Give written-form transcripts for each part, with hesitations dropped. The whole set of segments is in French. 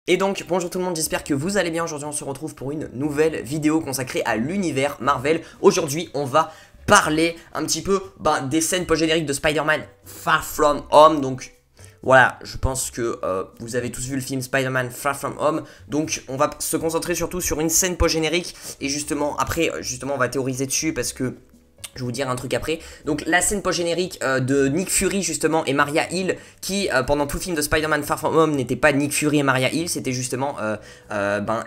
Et donc, bonjour tout le monde, j'espère que vous allez bien. Aujourd'hui, on se retrouve pour une nouvelle vidéo consacrée à l'univers Marvel. Aujourd'hui, on va parler un petit peu des scènes post-génériques de Spider-Man Far From Home. Donc, voilà, je pense que vous avez tous vu le film Spider-Man Far From Home. Donc, on va se concentrer surtout sur une scène post-générique. Et justement, après, on va théoriser dessus parce que je vais vous dire un truc après. Donc la scène post-générique de Nick Fury justement et Maria Hill qui pendant tout le film de Spider-Man Far From Home n'était pas Nick Fury et Maria Hill, c'était justement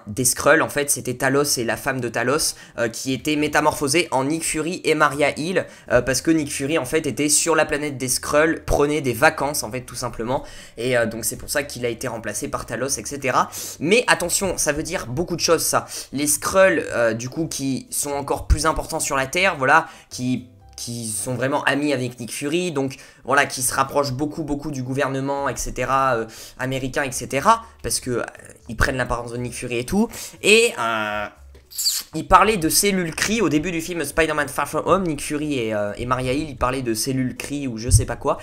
des Skrulls en fait, c'était Talos et la femme de Talos qui étaient métamorphosés en Nick Fury et Maria Hill parce que Nick Fury en fait était sur la planète des Skrulls, prenait des vacances en fait tout simplement et donc c'est pour ça qu'il a été remplacé par Talos etc. Mais attention, ça veut dire beaucoup de choses ça. Les Skrulls du coup qui sont encore plus importants sur la Terre, voilà, qui sont vraiment amis avec Nick Fury, donc voilà, qui se rapprochent beaucoup du gouvernement, etc., américain, etc., parce que ils prennent l'apparence de Nick Fury et tout, et ils parlaient de cellules Kree au début du film Spider-Man Far From Home. Nick Fury et Maria Hill, ils parlaient de cellules Kree ou je sais pas quoi.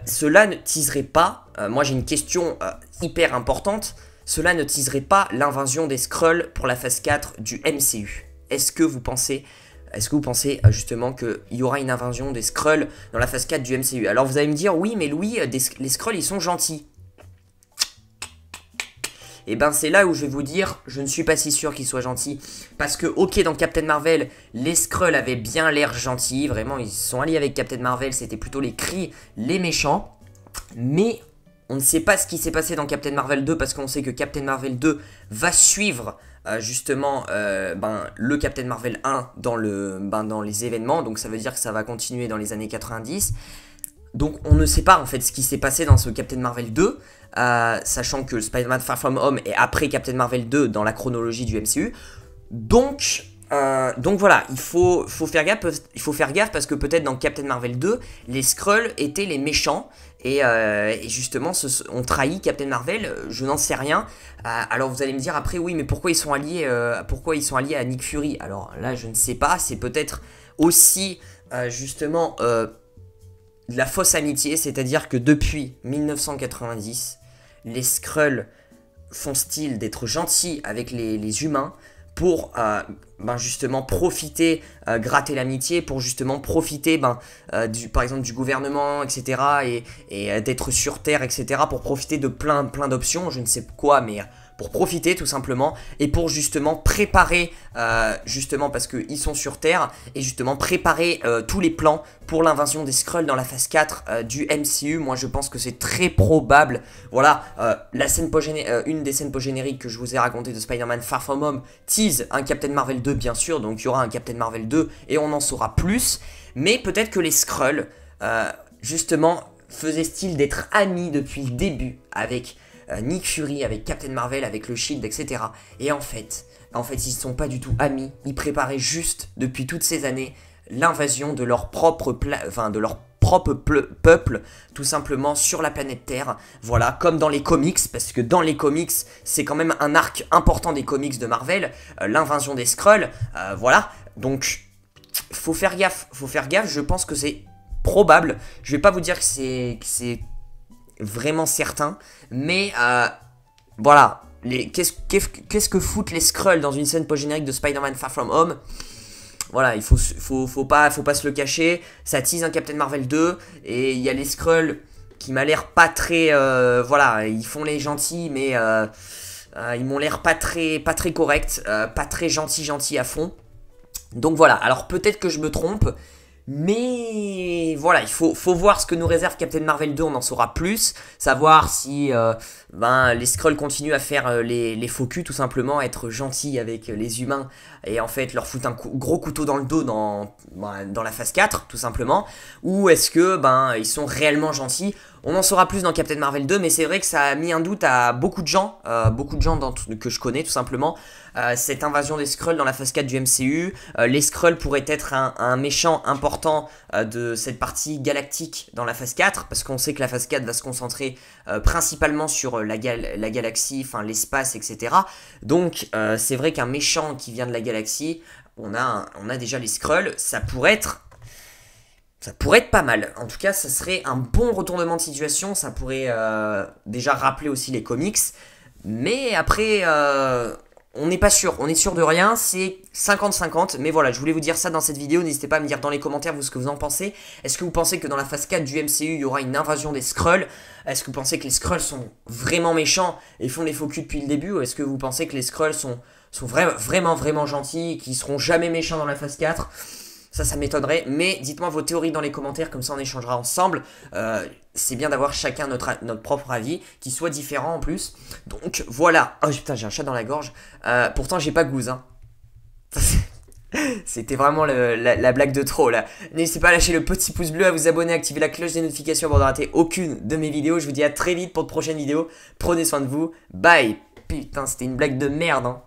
Cela ne teaserait pas, moi j'ai une question hyper importante, cela ne teaserait pas l'invasion des Skrulls pour la phase 4 du MCU. Est-ce que vous pensez justement qu'il y aura une invasion des Skrulls dans la phase 4 du MCU? Alors vous allez me dire, oui mais Louis, les Skrulls ils sont gentils. Et ben c'est là où je vais vous dire, je ne suis pas si sûr qu'ils soient gentils. Parce que ok, dans Captain Marvel, les Skrulls avaient bien l'air gentils, vraiment ils sont alliés avec Captain Marvel, c'était plutôt les Kree, les méchants. Mais on ne sait pas ce qui s'est passé dans Captain Marvel 2 parce qu'on sait que Captain Marvel 2 va suivre justement le Captain Marvel 1 dans les événements. Donc ça veut dire que ça va continuer dans les années 90. Donc on ne sait pas en fait ce qui s'est passé dans ce Captain Marvel 2. Sachant que Spider-Man Far From Home est après Captain Marvel 2 dans la chronologie du MCU. Donc voilà, il faut faire gaffe parce que peut-être dans Captain Marvel 2, les Skrulls étaient les méchants et justement ont trahi Captain Marvel, je n'en sais rien. Alors vous allez me dire après, oui mais pourquoi ils sont alliés à Nick Fury? Alors là je ne sais pas, c'est peut-être aussi justement de la fausse amitié, c'est-à-dire que depuis 1990, les Skrulls font style d'être gentils avec les humains pour justement profiter, gratter l'amitié, pour justement profiter par exemple du gouvernement, etc. et d'être sur Terre, etc. pour profiter de plein d'options, je ne sais quoi, mais pour profiter tout simplement, et pour justement préparer, justement parce qu'ils sont sur Terre, et justement préparer tous les plans pour l'invasion des Skrulls dans la phase 4 du MCU. Moi je pense que c'est très probable. Voilà, une des scènes post-génériques que je vous ai raconté de Spider-Man Far From Home tease un Captain Marvel 2 bien sûr, donc il y aura un Captain Marvel 2 et on en saura plus. Mais peut-être que les Skrulls, justement, faisaient style d'être amis depuis le début avec Nick Fury, avec Captain Marvel, avec le Shield, etc. Et en fait, ils ne sont pas du tout amis. Ils préparaient juste, depuis toutes ces années, l'invasion de leur propre peuple, tout simplement, sur la planète Terre. Voilà, comme dans les comics, parce que dans les comics, c'est quand même un arc important des comics de Marvel, l'invasion des Skrulls, voilà. Donc, faut faire gaffe, je pense que c'est probable. Je vais pas vous dire que c'est vraiment certain, mais voilà, qu'est-ce que foutent les Skrulls dans une scène post-générique de Spider-Man Far From Home? Voilà, il faut pas se le cacher, ça tease un Captain Marvel 2, et il y a les Skrulls qui m'a l'air pas très, voilà, ils font les gentils, mais ils m'ont l'air pas très corrects, pas très gentils à fond. Donc voilà, alors peut-être que je me trompe, mais voilà, il faut voir ce que nous réserve Captain Marvel 2, on en saura plus. Savoir si les Skrulls continuent à faire les faux culs, tout simplement, être gentils avec les humains et en fait leur foutre un gros couteau dans le dos dans la phase 4, tout simplement. Ou est-ce que ils sont réellement gentils? On en saura plus dans Captain Marvel 2, mais c'est vrai que ça a mis un doute à beaucoup de gens que je connais tout simplement. Cette invasion des Skrulls dans la phase 4 du MCU, les Skrulls pourraient être un méchant important de cette partie galactique dans la phase 4, parce qu'on sait que la phase 4 va se concentrer principalement sur la galaxie, enfin l'espace, etc. Donc c'est vrai qu'un méchant qui vient de la galaxie, on a déjà les Skrulls, ça pourrait être pas mal. En tout cas, ça serait un bon retournement de situation. Ça pourrait déjà rappeler aussi les comics. Mais après, on n'est pas sûr, on est sûr de rien, c'est 50-50, mais voilà, je voulais vous dire ça dans cette vidéo, n'hésitez pas à me dire dans les commentaires vous ce que vous en pensez. Est-ce que vous pensez que dans la phase 4 du MCU, il y aura une invasion des Skrulls? Est-ce que vous pensez que les Skrulls sont vraiment méchants et font les faux culs depuis le début? Ou est-ce que vous pensez que les Skrulls sont vraiment gentils et qu'ils seront jamais méchants dans la phase 4? Ça m'étonnerait, mais dites-moi vos théories dans les commentaires, comme ça on échangera ensemble. C'est bien d'avoir chacun notre propre avis, qui soit différent en plus. Donc voilà. Oh putain, j'ai un chat dans la gorge. Pourtant j'ai pas Goose, hein. C'était vraiment la blague de trop là. N'hésitez pas à lâcher le petit pouce bleu, à vous abonner, à activer la cloche des notifications pour ne rater aucune de mes vidéos. Je vous dis à très vite pour de prochaines vidéos. Prenez soin de vous. Bye. Putain, c'était une blague de merde, hein.